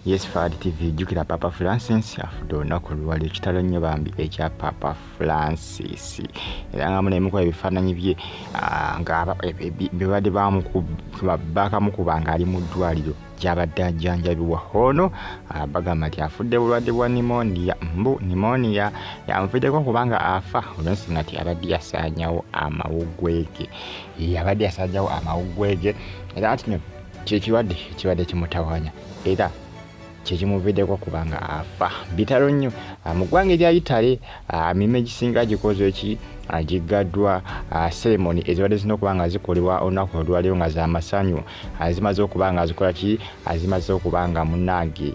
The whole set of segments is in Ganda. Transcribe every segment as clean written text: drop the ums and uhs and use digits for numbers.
Yes, Afudde TV jukira Papa Francis Afudde olunaku lwali ekitalo nnyo Bambi ekya Papa Francis era nga mune muko ebifaananyi bye nga bibadde bakamukuba nga ali mu ddwaliro gy'abadde ajjanjabibwa. Ono bagamba nti afudde bulwadde bwa pneumonia yamuviddeko kubanga afa olw'ensonga nti abadde yasaanyawo amawuggwe ge. Era ati no ekirwadde kimutawanya era kyekimuviddeko kubanga afa. Bitalo nnyo mu ggwanga erya Italy emirimu egisinga gikoze gigaddwa ceremony ezibadde zino okubanga zikolebwa olunaku olwaleero nga z'amasanyu zimaze okuba nga zikola zimaze okuba nga munnange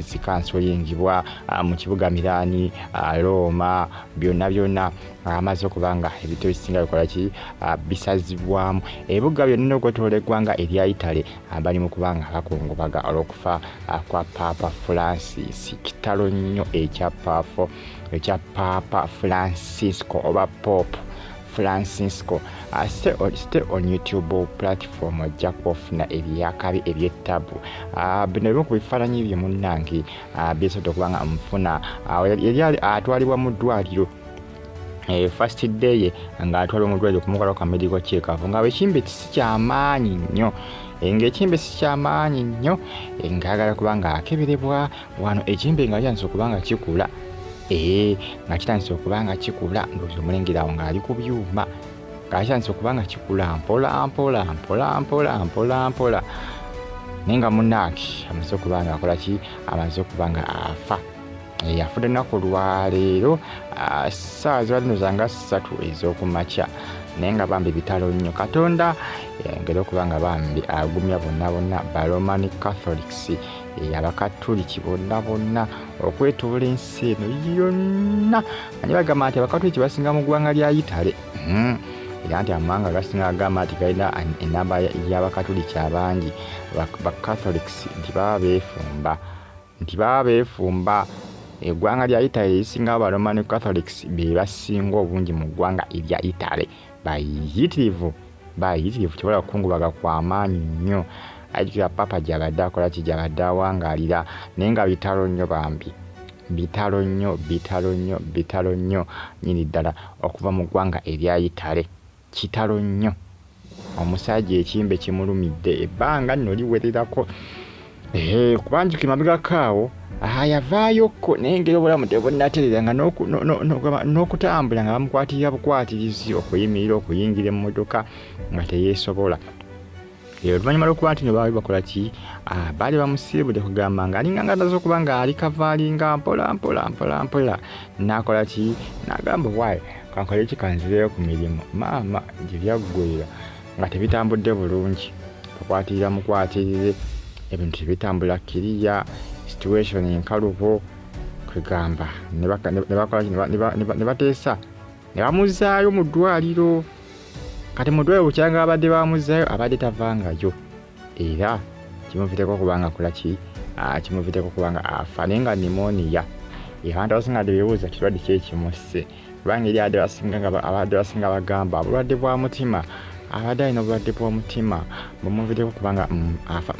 zikansolingibwa mu kibuga Milaani, Roma, byonna amaze okuba nga ebintu ebisinga bikola bisazibwamu. Ebibuga byonna okwetooloola eggwanga erya Italy bali mu kuba nga bakungubaga olw'okufa kwa Papa Francis. Kitalo nnyo ekya Papa Francisco oba Pope Francisco. Stay on YouTube platform ojja kufuna ebyakabi eby'ettabu. Bino ebimu ku bifaananyi bye munnange byesobola okuba nga mufuna yali atwalibwa mu ddwaliro. First day nga atwalibwa mu ddwaliro kumukola kwa medical check up nga ekimbe si kyamaanyi nnyo. Ng'ekimbe si kyamaanyi nnyo ng'ayagala kuba nga akeberebwa wano ekimbe nga kitandise okuba nga kikula. Nga kitandise okuba nga kikula ndowooza omulengera awo ng'ali ku byuma nga kitandise okuba nga kikula mpola naye nga munnange amaze okuba nga akola amaze okuba nga afa. Afudde ennaku lwaleero ssaawa zibadde nno zanga 3 ez'okumakya naye nga Bambi bitalo nnyo. Katonda engeri okuba nga Bambi agumya bonna ba Roman Catholics abakatoliki bonna okwetoola ensi eno yonna. Ani bagamba nti abakatoliki basinga mu ggwanga lya Italy era nti amawanga gasinga agamba nti galina enamba y'abakatoliki abangi. Bakatholics nti baba beefumba. Eggwanga lya Italy lisinga ba Roman Catholics be basinga obungi mu ggwanga erya Italy. Bayitirivu kibola okukungubaga kwa maanyi nnyo. Ajukira Papa gy'abadde akola gy'abadde awangaalira naye nga bitalo nnyo Bambi. Bitalo nnyo nyini ddala okuva mu ggwanga erya Italy. Kitalo nnyo. Omusajja ekimbe kimulumidde ebbanga nno liwererako. Kubanjukira mabegakaawo yavaayokko naye ngeri obulamu tebunnaterera nga n'okutambula nga bamukwatirira bukwatirizi okuyimirira okuyingira emmotoka nga teyeesobola. Oluvannyuma lw'okuba nti no baali bakola baali bamusiibudde kugamba nga alinga nga nazo okuba nga ali kavaalinga mpola n'akola n'agamba waayi kankole kanzireyo ku mirimu maama gye byaggwera nga tebitambudde bulungi. Tukwatirira mukwatirire ebintu tebitambula kiriya situation enkalubo kwegamba ne bateesa ne bamuzaayo mu ddwaliro. Kati mu ddwaliro bukyanga abadde bamuzaayo abadde tavangayo era kimuviddeko kubanga akola kimuviddeko kubanga afa naye nga pneumonia. Abantu abasinga beebuuza kirwadde ki ekimuse kubanga eri abadde basinga bagamba obulwadde bwa mutima. Abadde alina obulwadde bw'omutima bumuviddeko kubanga afa.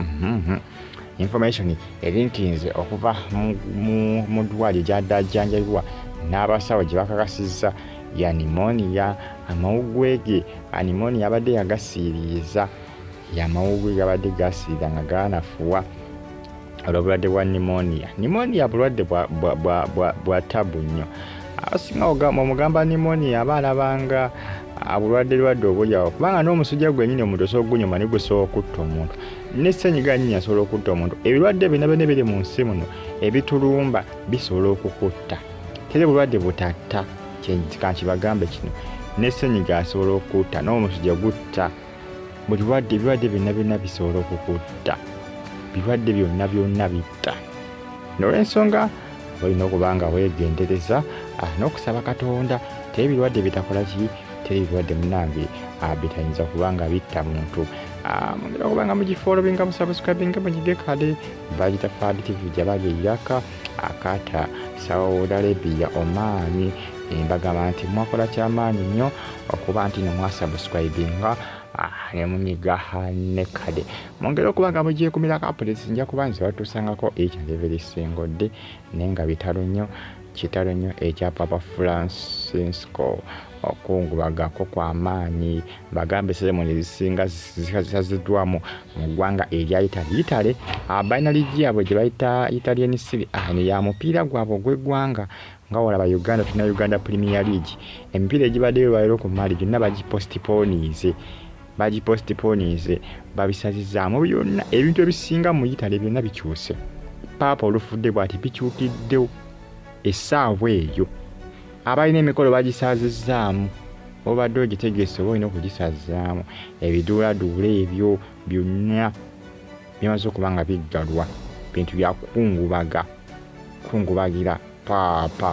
Information eri ntinze okuva mu ddwaliro gy'adde ajjanjabibwa n'abasawo gye bakakasizza ya pneumonia. Amawuggwe ge pneumonia abadde yagasiiriza amawuggwe gabadde gasiiriza nga gaanafuwa olw'obulwadde bwa pneumonia. Bulwadde bwa tabu nnyo. Abasinga omugamba pneumonia baalabanga bulwadde obulyawo kubanga n'omusujja gwennyini omuntu osobola ogunyuma ne gusobola okutta omuntu. N'essenyiga nnyini asobola okutta omuntu. Ebirwadde byonna biri mu nsi muno ebitulumba bisobola okukutta. Teri bulwadde butatta kankibagambe kino. N'essenyiga asobola okutta n'omusujja gutta. Ebirwadde byonna bisobola okukutta. Birwadde byonna bitta. N'olw'ensonga olina okuba nga weegendereza n'okusaba Katonda. Teri birwadde bitakola teri birwadde munnange bitayinza kuba nga bitta muntu. Mugenda okuba nga mugifolowinga musubscribinga munyige kale bagita Afudde TV gy'abali eyaka akata Saudi Arabia Oman. Mbagamba nti mwakola kyamaanyi nnyo okuba nti ne mwasubscribinga ne munyiga ne kade mongera okuba nga mugiye kumira ka police nja kuba nze batusangako ekyaleveresengodde nenga bitalo nnyo ekya Papa Francisco okungubagako kw'amaanyi bagambe seremoni ezisinga zisaziddwamu mu ggwanga erya Italy balina ligi yaabwe gye bayita Italian Serie A ya mupiira gwabwe ogw'eggwanga nga walaba Uganda tulina Uganda Premier League emipiira egibaddeyo leero ku Mali gyonna bagipostponize babisazizaamu byonna ebintu ebisinga mu Italy byonna bikyuse Papa olufudde bw'ati bikyukiddewo essaawa eyo abalina emikolo bagisazizaamu obadde ogitegeese oba olina okugisazaamu ebiduuladuula ebyo byonna bimaze okuba nga biggalwa bintu bya kungubagira Papa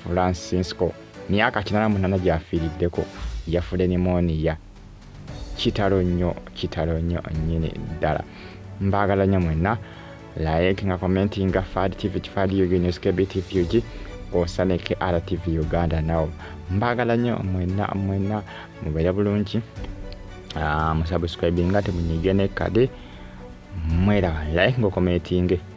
Francisco myaka 88 gy'afiiriddeko yafudde pneumonia kitalo nnyo nnyini ddala mbaagala nnyo mwenna like nga commenting nga Fad TV Fadi Uganda News KBTV UG osaneke RTV Uganda nawo mbaagala nnyo mwenna mubeere bulungi musubscribe nga temunyige ne kade mwera like ngo commenting